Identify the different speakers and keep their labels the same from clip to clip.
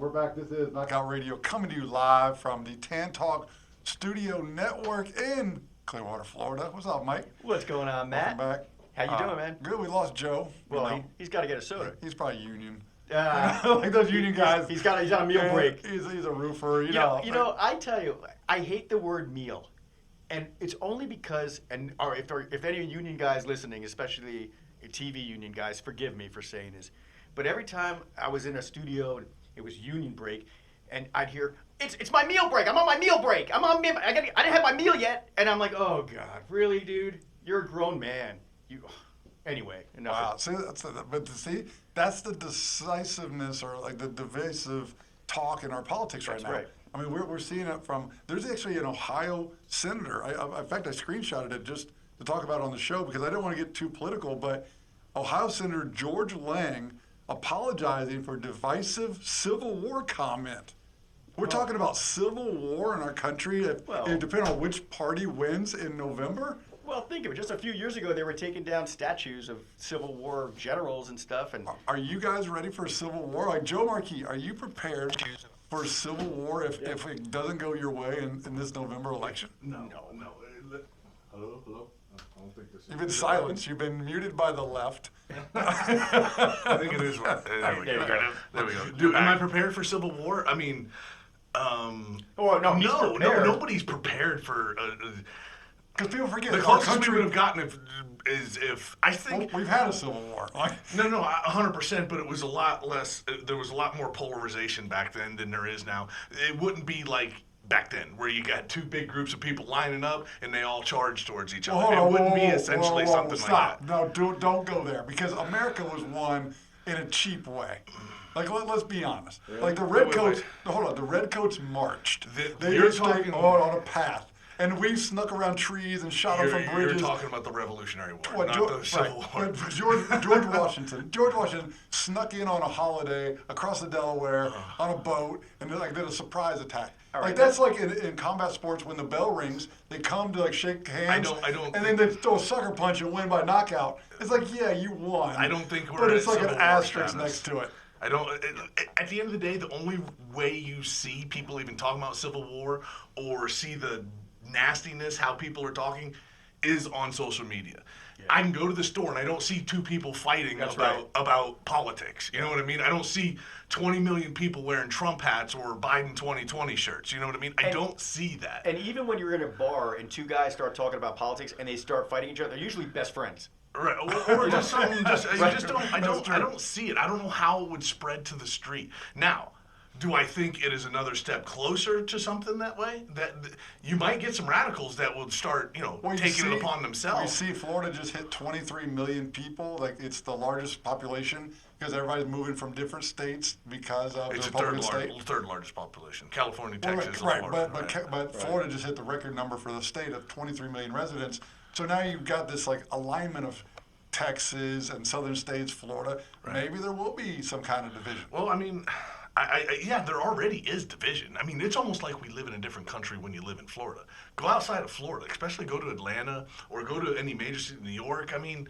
Speaker 1: We're back. This is Knockout Radio coming to you live from the Tan Talk Studio Network in Clearwater, Florida. What's up, Mike?
Speaker 2: What's going on, Matt?
Speaker 1: Welcome back.
Speaker 2: How you doing, man?
Speaker 1: Good. We lost Joe.
Speaker 2: Well, he's got to get a soda.
Speaker 1: He's probably union. Like those union guys.
Speaker 2: He's on a meal break.
Speaker 1: He's a roofer.
Speaker 2: You know, I tell you, I hate the word meal, and it's only because, or if any union guys listening, especially TV union guys, forgive me for saying this, but every time I was in a studio and it was union break, and I'd hear, it's my meal break. I'm on my meal break. I didn't have my meal yet, and I'm like, oh God, really, dude? You're a grown man. Anyway.
Speaker 1: Wow. See, that's the decisiveness or like the divisive talk in our politics right now. Right. I mean, we're seeing it from. There's actually an Ohio senator. In fact, I screenshotted it just to talk about it on the show because I didn't want to get too political. But Ohio Senator George Lang apologizing for divisive Civil War comment. We're talking about civil war in our country, depending on which party wins in November.
Speaker 2: Well, think of it. Just a few years ago, they were taking down statues of Civil War generals and stuff. And
Speaker 1: are you guys ready for a Civil War? Like Joe Marquis, are you prepared for a Civil War if it doesn't go your way in this November election?
Speaker 3: No. Hello? I don't think this is.
Speaker 1: You've been silenced. You've been muted by the left.
Speaker 3: I think it is. There we go. Dude, am I prepared for Civil War? I mean,
Speaker 2: no,
Speaker 3: nobody's prepared for.
Speaker 1: Because people forget
Speaker 3: the closest we would have gotten is if I think
Speaker 1: we've had a Civil War.
Speaker 3: No, 100%. But it was a lot less. There was a lot more polarization back then than there is now. It wouldn't be like back then where you got two big groups of people lining up and they all charge towards each other. It wouldn't be essentially something like that.
Speaker 1: No, don't go there because America was won in a cheap way. Like let's be honest. Really? Like the redcoats. Hold on, the redcoats marched. They were talking on a path. And we snuck around trees and shot them from bridges.
Speaker 3: You're talking about the Revolutionary War, not the Civil War.
Speaker 1: George Washington snuck in on a holiday across the Delaware on a boat and did a surprise attack. Right, that's like in combat sports when the bell rings, they come to shake hands.
Speaker 3: I don't.
Speaker 1: And then they throw a sucker punch and win by knockout. It's like, yeah, you won.
Speaker 3: I don't think we're.
Speaker 1: But it's like an asterisk next to it.
Speaker 3: I don't. At the end of the day, the only way you see people even talking about Civil War or see the nastiness, how people are talking, is on social media. Yeah. I can go to the store and I don't see two people fighting about politics. You know what I mean? I don't see 20 million people wearing Trump hats or Biden 2020 shirts. You know what I mean? I don't see that.
Speaker 2: And even when you're in a bar and two guys start talking about politics and they start fighting each other, they're usually best friends.
Speaker 3: Right, or just something. I don't see it. I don't know how it would spread to the street. Now, do I think it is another step closer to something that way? That you might get some radicals that will start, taking it upon themselves.
Speaker 1: We see Florida just hit 23 million people. Like it's the largest population because everybody's moving from different states because of the Republican state.
Speaker 3: Third largest population. California, Texas,
Speaker 1: Florida. But Florida just hit the record number for the state of 23 million residents. So now you've got this alignment of Texas and southern states, Florida. Right. Maybe there will be some kind of division.
Speaker 3: Well, I mean. There already is division. I mean, it's almost like we live in a different country when you live in Florida. Go outside of Florida, especially go to Atlanta or go to any major city, New York. I mean,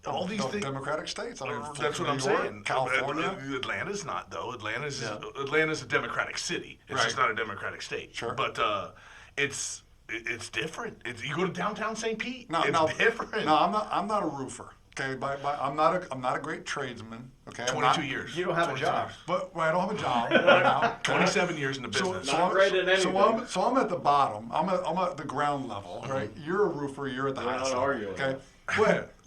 Speaker 3: all these things.
Speaker 1: Democratic states. I mean,
Speaker 3: that's what I'm saying.
Speaker 1: California.
Speaker 3: Atlanta's not though. Atlanta's a Democratic city. It's just not a Democratic state.
Speaker 1: Sure.
Speaker 3: But it's different. You go to downtown St. Pete. It's different.
Speaker 1: No, I'm not a roofer. Okay, I'm not a great tradesman. Okay,
Speaker 3: 22 years.
Speaker 2: You don't have a job.
Speaker 1: But I don't have a job right now.
Speaker 3: 27 years in the business.
Speaker 2: Not great at anything.
Speaker 1: So I'm at the bottom. I'm at the ground level, right? You're a roofer. You're at the highest level. Okay.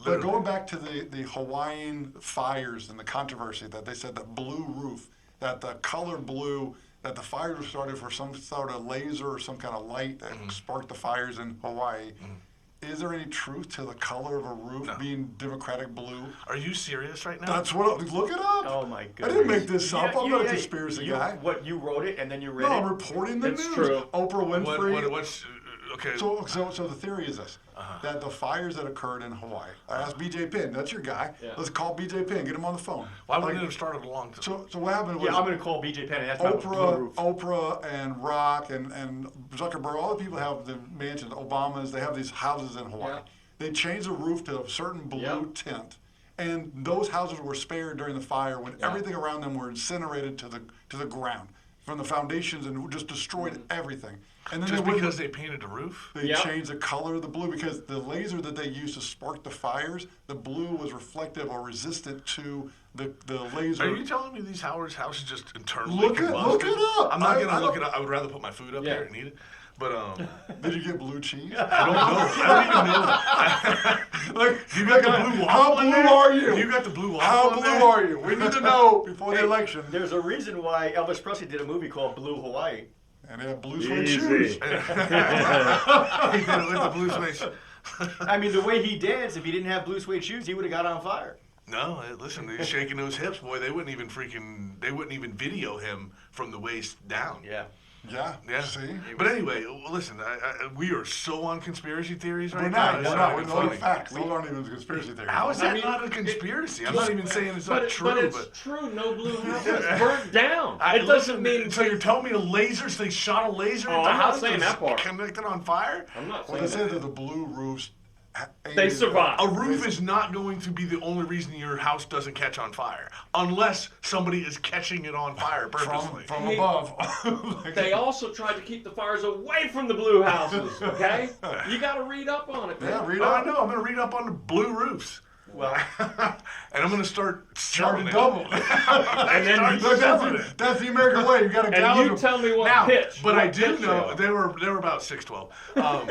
Speaker 1: But going back to the Hawaiian fires and the controversy that they said that blue roof, that the color blue, that the fires started for some sort of laser or some kind of light that sparked the fires in Hawaii. Is there any truth to the color of a roof being Democratic blue?
Speaker 3: Are you serious right now?
Speaker 1: That's what. Look it up.
Speaker 2: Oh my goodness!
Speaker 1: I didn't make this up. I'm not a conspiracy guy.
Speaker 2: What you wrote it and then you read it?
Speaker 1: No, I'm reporting the news.
Speaker 2: It's true.
Speaker 1: Oprah Winfrey.
Speaker 3: What's okay?
Speaker 1: So the theory is this: that the fires that occurred in Hawaii. I asked BJ Penn. That's your guy. Yeah. Let's call BJ Penn. Get him on the phone.
Speaker 3: Why wouldn't it have started a long time?
Speaker 1: So what happened was
Speaker 2: I'm going to call BJ Penn. And that's
Speaker 1: Oprah and Rock and Zuckerberg. All the people have the mansions. Obamas. They have these houses in Hawaii. Yeah. They changed the roof to a certain blue tint, and those houses were spared during the fire when everything around them were incinerated to the ground from the foundations and just destroyed everything. And then
Speaker 3: Just because they painted the roof?
Speaker 1: they changed the color of the blue because the laser that they used to spark the fires, the blue was reflective or resistant to the laser.
Speaker 3: Are you telling me these houses just internally
Speaker 1: Look it up.
Speaker 3: I'm not
Speaker 1: I
Speaker 3: gonna look
Speaker 1: don't-
Speaker 3: it up. I would rather put my food up here and eat it. But
Speaker 1: Did you get blue cheese?
Speaker 3: I don't know. Like, you got the blue waffle.
Speaker 1: How blue are you?
Speaker 3: You got the blue waffle.
Speaker 1: How
Speaker 3: in
Speaker 1: blue
Speaker 3: there?
Speaker 1: are you? We need to know before the
Speaker 2: Hey,
Speaker 1: election.
Speaker 2: There's a reason why Elvis Presley did a movie called Blue Hawaii.
Speaker 1: And they have blue suede
Speaker 4: Easy.
Speaker 1: shoes.
Speaker 3: He did it with the blue suede.
Speaker 2: I mean, the way he danced, if he didn't have blue suede shoes, he would have got on fire.
Speaker 3: No, listen, he's shaking those hips, boy. They wouldn't even video him from the waist down.
Speaker 2: Yeah.
Speaker 3: Yeah.
Speaker 1: See?
Speaker 3: But anyway, listen, we are so on conspiracy theories right
Speaker 1: We're
Speaker 3: now.
Speaker 1: not.
Speaker 3: It's
Speaker 1: We're
Speaker 3: not
Speaker 1: not. We're
Speaker 3: even
Speaker 1: only
Speaker 3: funny.
Speaker 1: facts. Those aren't even conspiracy theories.
Speaker 3: How is that
Speaker 4: I mean,
Speaker 3: not a conspiracy? I'm not even saying it's not true,
Speaker 4: but it's
Speaker 3: but
Speaker 4: true. No blue house was burnt down.
Speaker 3: I
Speaker 4: It doesn't mean.
Speaker 3: So you're telling me they shot a laser
Speaker 4: Oh,
Speaker 3: at the
Speaker 4: I'm not
Speaker 3: house
Speaker 4: saying
Speaker 3: that's
Speaker 4: that part.
Speaker 3: connected on fire?
Speaker 4: I'm not
Speaker 1: Well,
Speaker 4: saying
Speaker 1: they say
Speaker 4: that.
Speaker 1: that the blue roofs.
Speaker 4: They survived.
Speaker 3: A roof is not going to be the only reason your house doesn't catch on fire, unless somebody is catching it on fire purposely.
Speaker 1: From
Speaker 4: Hey,
Speaker 1: above.
Speaker 4: They also tried to keep the fires away from the blue houses. Okay, you got to read up on it. Man.
Speaker 1: Yeah, read
Speaker 3: Oh, I
Speaker 1: up.
Speaker 3: know. I'm going to read up on the blue roofs.
Speaker 2: Well,
Speaker 3: And I'm going to start
Speaker 1: Charge
Speaker 3: selling
Speaker 1: it
Speaker 3: it.
Speaker 1: double.
Speaker 4: And then
Speaker 3: Start
Speaker 4: you,
Speaker 1: Look,
Speaker 3: selling it.
Speaker 1: that's the American way. You got to
Speaker 4: and
Speaker 1: gouge
Speaker 4: you
Speaker 1: them.
Speaker 4: tell me what
Speaker 3: Now,
Speaker 4: pitch.
Speaker 3: but
Speaker 4: what
Speaker 3: I do
Speaker 4: pitch
Speaker 3: know
Speaker 4: they are.
Speaker 3: they were about 6'12". But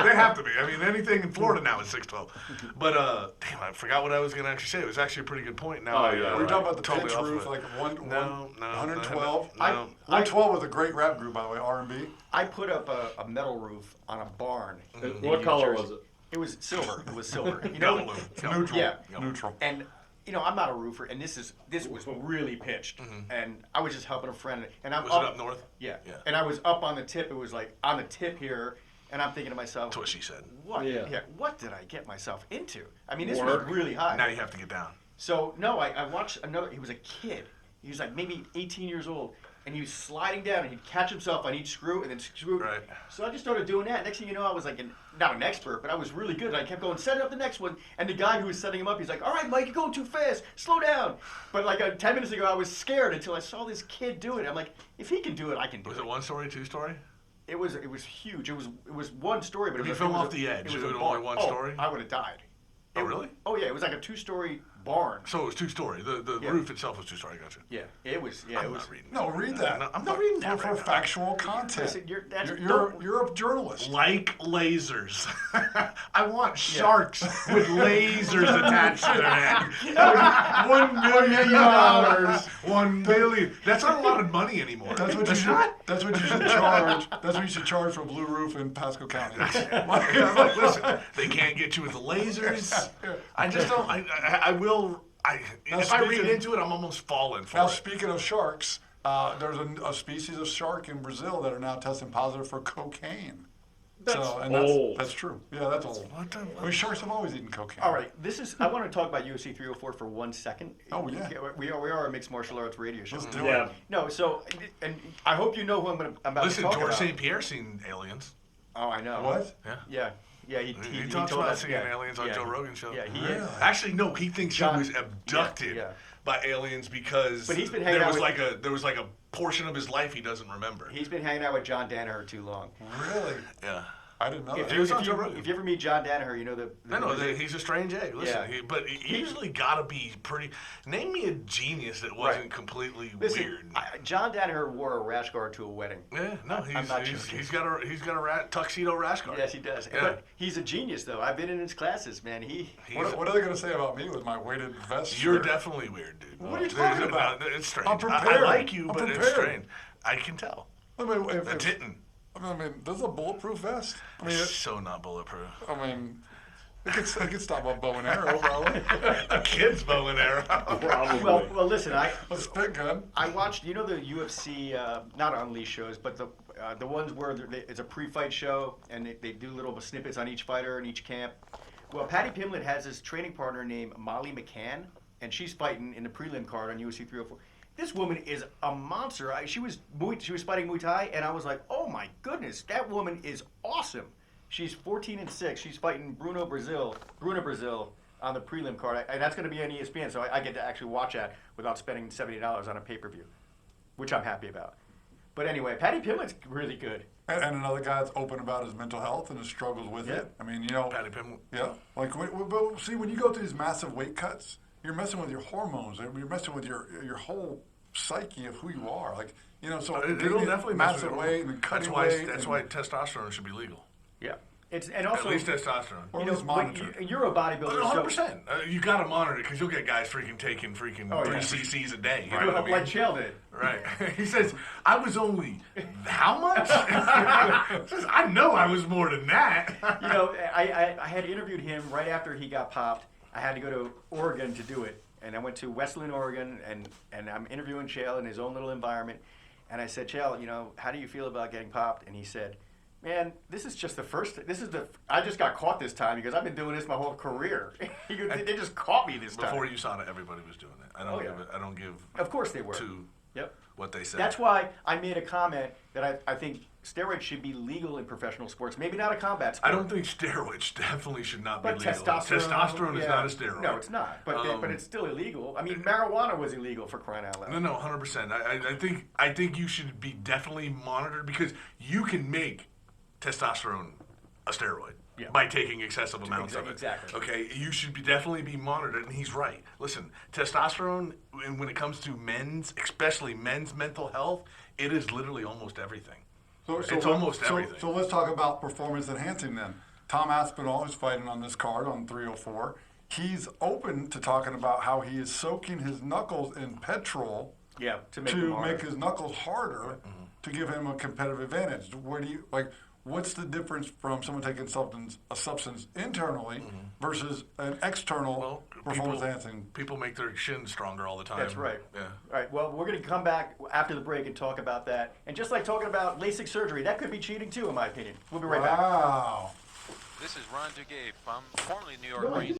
Speaker 3: they have to be. I mean, anything in Florida now is 6'12". But damn, I forgot what I was going to actually say. It was actually a pretty good point. Now
Speaker 4: Oh,
Speaker 3: I,
Speaker 4: yeah,
Speaker 1: We're
Speaker 4: right.
Speaker 1: talking about the
Speaker 3: totally
Speaker 1: pitch
Speaker 3: off
Speaker 1: roof,
Speaker 3: of it.
Speaker 1: like
Speaker 3: No,
Speaker 1: 112.
Speaker 3: no.
Speaker 1: 112 was a great rap group, by the way, R&B.
Speaker 2: I put up a metal roof on a barn. in
Speaker 4: What
Speaker 2: New
Speaker 4: color
Speaker 2: Jersey.
Speaker 4: was it?
Speaker 2: It was silver. It was silver. You
Speaker 3: Got
Speaker 2: know,
Speaker 3: blue.
Speaker 1: Neutral.
Speaker 2: Yeah.
Speaker 1: Neutral.
Speaker 2: and I'm not a roofer, and this was really pitched, and I was just helping a friend, and I'm
Speaker 3: Was it up north?
Speaker 2: Yeah.
Speaker 3: Yeah.
Speaker 2: And I was up on the tip. It was like on the tip here, and I'm thinking to myself,
Speaker 3: That's what she said.
Speaker 2: what?
Speaker 4: Yeah.
Speaker 2: What did I get myself into? I mean, this
Speaker 4: Work.
Speaker 2: was really high.
Speaker 3: Now you have to get down.
Speaker 2: So no, I watched another. He was a kid. He was like maybe 18 years old, and he was sliding down, and he'd catch himself on each screw, and then screw.
Speaker 3: Right.
Speaker 2: So I just started doing that. Next thing you know, I was like, not an expert, but I was really good. And I kept going, set up the next one. And the guy who was setting him up, he's like, all right, Mike, you're going too fast. Slow down. But like 10 minutes ago, I was scared until I saw this kid do it. I'm like, if he can do it, I can do
Speaker 3: Was
Speaker 2: it.
Speaker 3: it 1 story, 2 story?
Speaker 2: It was huge. It was one story, but
Speaker 3: If
Speaker 2: it
Speaker 3: you
Speaker 2: was,
Speaker 3: fell
Speaker 2: it was
Speaker 3: off the edge,
Speaker 2: It was
Speaker 3: it
Speaker 2: a
Speaker 3: was
Speaker 2: barn.
Speaker 3: only one
Speaker 2: Oh,
Speaker 3: story?
Speaker 2: I would have died.
Speaker 3: Oh, really?
Speaker 2: Oh yeah, it was like a 2-story barn.
Speaker 3: So it was 2 story. The
Speaker 2: Yeah.
Speaker 3: roof itself was 2 story. Gotcha.
Speaker 2: Yeah, it was. Yeah,
Speaker 3: I'm
Speaker 2: it was.
Speaker 3: not reading.
Speaker 1: No, read that.
Speaker 3: I'm not reading that
Speaker 1: for
Speaker 3: right now.
Speaker 1: factual content.
Speaker 2: Listen, that's
Speaker 1: You're a journalist.
Speaker 3: Like lasers. I want sharks with lasers attached to their head.
Speaker 1: $1 million.
Speaker 3: $1 million. That's not a lot of money anymore.
Speaker 1: That's what you should.
Speaker 3: not.
Speaker 1: That's what you should charge. That's what you should charge for a blue roof in Pasco County.
Speaker 3: Look, listen, they can't get you with the lasers. I just don't. I will. If I read into it, I'm almost falling for
Speaker 1: Now,
Speaker 3: it.
Speaker 1: speaking of sharks, there's a species of shark in Brazil that are now testing positive for cocaine.
Speaker 4: That's
Speaker 1: and
Speaker 4: old.
Speaker 1: That's true. Yeah, that's old.
Speaker 3: What the?
Speaker 1: I mean, sharks have always eaten cocaine.
Speaker 2: All right, I want to talk about UFC 304 for 1 second.
Speaker 1: Oh, yeah.
Speaker 2: We are a mixed martial arts radio show.
Speaker 1: Let's do
Speaker 4: Yeah.
Speaker 1: it.
Speaker 2: No, so and I hope you know who I'm about
Speaker 3: Listen,
Speaker 2: to talk
Speaker 3: George
Speaker 2: about.
Speaker 3: St. Pierre seen aliens.
Speaker 2: Oh, I know.
Speaker 1: What?
Speaker 3: Yeah.
Speaker 2: Yeah.
Speaker 3: He
Speaker 2: He
Speaker 3: talks
Speaker 2: told
Speaker 3: about
Speaker 2: us,
Speaker 3: seeing
Speaker 2: yeah,
Speaker 3: aliens on
Speaker 2: yeah,
Speaker 3: Joe Rogan's show.
Speaker 2: Yeah, he
Speaker 1: Really?
Speaker 2: is.
Speaker 3: Actually, no. He thinks
Speaker 2: John-
Speaker 3: he was abducted
Speaker 2: yeah.
Speaker 3: by aliens because
Speaker 2: But he's been hanging out with-
Speaker 3: there was like a portion of his life he doesn't remember.
Speaker 2: He's been hanging out with John Danaher too long.
Speaker 1: Really?
Speaker 3: Yeah.
Speaker 1: I didn't know
Speaker 2: If
Speaker 1: that.
Speaker 3: He was on
Speaker 2: you,
Speaker 3: Joe Rogan.
Speaker 2: if you ever meet John Danaher, you know
Speaker 3: I know he's a strange egg. Listen,
Speaker 2: Yeah.
Speaker 3: but he usually gotta be pretty. Name me a genius that wasn't completely
Speaker 2: Listen,
Speaker 3: weird.
Speaker 2: John Danaher wore a rash guard to a wedding.
Speaker 3: Yeah, no,
Speaker 2: I'm not joking.
Speaker 3: he's got a tuxedo rash guard.
Speaker 2: Yes, he does.
Speaker 3: Yeah.
Speaker 2: But he's a genius, though. I've been in his classes, man.
Speaker 3: He's-
Speaker 1: What are they going to say about me with my weighted vest?
Speaker 3: You're
Speaker 1: shirt?
Speaker 3: definitely weird, dude.
Speaker 1: What are you
Speaker 3: There's-
Speaker 1: talking about?
Speaker 3: It's strange.
Speaker 1: I'm
Speaker 3: I
Speaker 1: prepared.
Speaker 3: like you,
Speaker 1: I'm
Speaker 3: but it's
Speaker 1: prepared.
Speaker 3: strange. I can tell.
Speaker 1: I mean,
Speaker 3: A tittin'.
Speaker 1: I mean, this is a bulletproof vest. I mean,
Speaker 3: So not bulletproof.
Speaker 1: it could stop a bow and arrow, probably.
Speaker 3: A kid's bow and arrow.
Speaker 4: Probably.
Speaker 2: Well, listen,
Speaker 1: A spit gun.
Speaker 2: I watched, the UFC, not Unleashed shows, but the ones where it's a pre-fight show and they do little snippets on each fighter in each camp. Well, Patty Pimblett has this training partner named Molly McCann, and she's fighting in the prelim card on UFC 304. This woman is a monster. She was fighting Muay Thai, and I was like, oh my goodness, that woman is awesome. She's 14-6. She's fighting Bruna Brazil on the prelim card, and that's going to be on ESPN, so I get to actually watch that without spending $70 on a pay-per-view, which I'm happy about. But anyway, Paddy Pimblett's really good.
Speaker 1: And another guy that's open about his mental health and his struggles with it. I mean,
Speaker 3: Paddy Pimblett.
Speaker 1: Yeah. Like, but see, when you go through these massive weight cuts, you're messing with your hormones. You're messing with your whole psyche of who you are. Like, so
Speaker 3: It'll definitely mess
Speaker 1: massive
Speaker 3: with
Speaker 1: weight and cutting
Speaker 3: why,
Speaker 1: weight.
Speaker 3: That's why testosterone should be legal.
Speaker 2: Yeah. And also,
Speaker 3: At least testosterone.
Speaker 1: Or at least monitor.
Speaker 2: You're a bodybuilder.
Speaker 3: 100%. You got to monitor it because you'll get guys taking 3 cc's a day. You know what I mean?
Speaker 2: Like Chael did.
Speaker 3: Right. He says, I was only how much? Says, I know I was more than that.
Speaker 2: I had interviewed him right after he got popped. I had to go to Oregon to do it. And I went to Wesleyan, Oregon, and I'm interviewing Chael in his own little environment. And I said, Chael, how do you feel about getting popped? And he said, man, this is just the first. I just got caught this time because I've been doing this my whole career. They just caught me this time.
Speaker 3: Before USADA, everybody was doing it. I don't give.
Speaker 2: Of course they were.
Speaker 3: To what they said.
Speaker 2: That's why I made a comment that I think steroids should be legal in professional sports. Maybe not a combat sport.
Speaker 3: I don't think steroids definitely should not be
Speaker 2: but
Speaker 3: legal. Testosterone is not a steroid.
Speaker 2: No, it's not. But it's still illegal. I mean, marijuana was illegal for crying out loud.
Speaker 3: No, 100%. I think you should be definitely monitored because you can make testosterone a steroid by taking excessive amounts of it.
Speaker 2: Exactly.
Speaker 3: Okay, you should definitely be monitored, and he's right. Listen, testosterone, when it comes to especially men's mental health, it is literally almost everything. It's almost everything.
Speaker 1: So let's talk about performance enhancing then. Tom Aspinall is fighting on this card on 304. He's open to talking about how he is soaking his knuckles in petrol
Speaker 2: to make
Speaker 1: his knuckles harder to give him a competitive advantage. What's the difference from someone taking a substance internally versus an external performance enhancing?
Speaker 3: People make their shins stronger all the time.
Speaker 2: That's right.
Speaker 3: Yeah.
Speaker 2: All right. Well, we're going to come back after the break and talk about that. And just like talking about LASIK surgery, that could be cheating too, in my opinion. We'll be right back.
Speaker 1: Wow.
Speaker 5: This is Ron Duguay from formerly New York Marines.